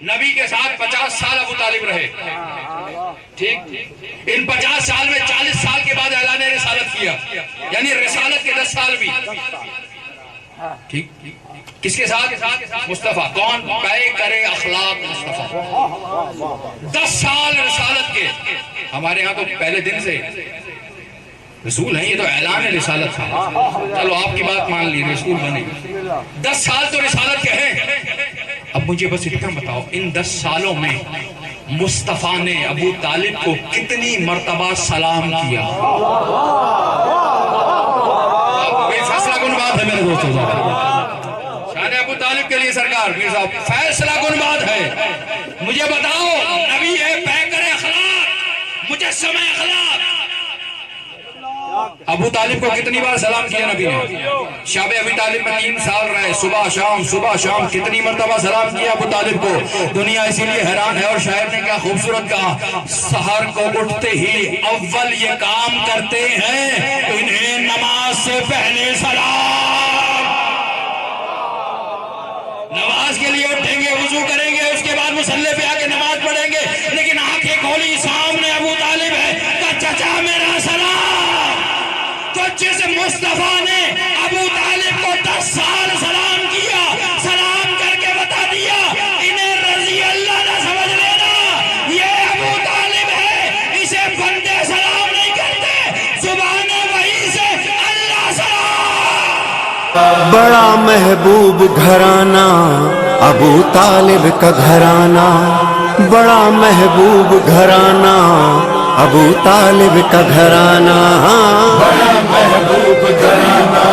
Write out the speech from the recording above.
نبی کے ساتھ 50 سال ابو طالب رہے، ٹھیک، ان 50 سال میں 40 سال کے بعد اعلان رسالت کیا، یعنی رسالت کے 10 سال بھی، ٹھیک، کس کے ساتھ؟ مصطفیٰ، کون؟ پیکر اخلاق مصطفیٰ، 10 سال رسالت کے۔ ہمارے ہاں تو پہلے دن سے رسول ہیں، یہ تو اعلان رسالت تھا، چلو آپ کی بات مان لی، رسول بنے، 10 سال تو رسالت کے ہیں۔ اب مجھے بس اتنا بتاؤ، ان 10 سالوں میں مصطفیٰ نے ابو طالب کو کتنی مرتبہ سلام کیا؟ کوئی فیصلہ کن بات ہے میرے دوستوں، شان ابو طالب کے لیے سرکار میر صاحب فیصلہ کن بات ہے۔ مجھے بتاؤ، نبی ہے پیکر اخلاق، مجسم اخلاق، ابو طالب کو کتنی بار سلام کیا نبی نے؟ شاب ابی طالب میں 3 سال رہے، صبح شام کتنی مرتبہ سلام کیا ابو طالب کو؟ دنیا اسی لیے حیران ہے، اور شاعر نے کیا خوبصورت کہا، سحر کو اٹھتے ہی اول یہ کام کرتے ہیں، انہیں نماز سے پہلے سلام۔ نماز کے لیے اٹھیں گے، وضو کریں گے، اس کے بعد مصلی پہ آ کے نماز پڑھیں گے، لیکن آنکھیں کھولی، سامنے ابو طالب ہے، کہا چچا میرا سلام۔ تو جس مصطفیٰ نے ابو طالب کو 10 سال سلام کیا، سلام کر کے بتا دیا، انہیں رضی اللہ نہ سمجھ لینا، یہ ابو طالب ہے، اسے بندے سلام نہیں کرتے، زبان وحی سے اللہ سلام۔ بڑا محبوب گھرانہ ابو طالب کا گھرانہ، بڑا محبوب گھرانہ ابو طالب کا گھرانہ، بڑا محبوب گھرانہ۔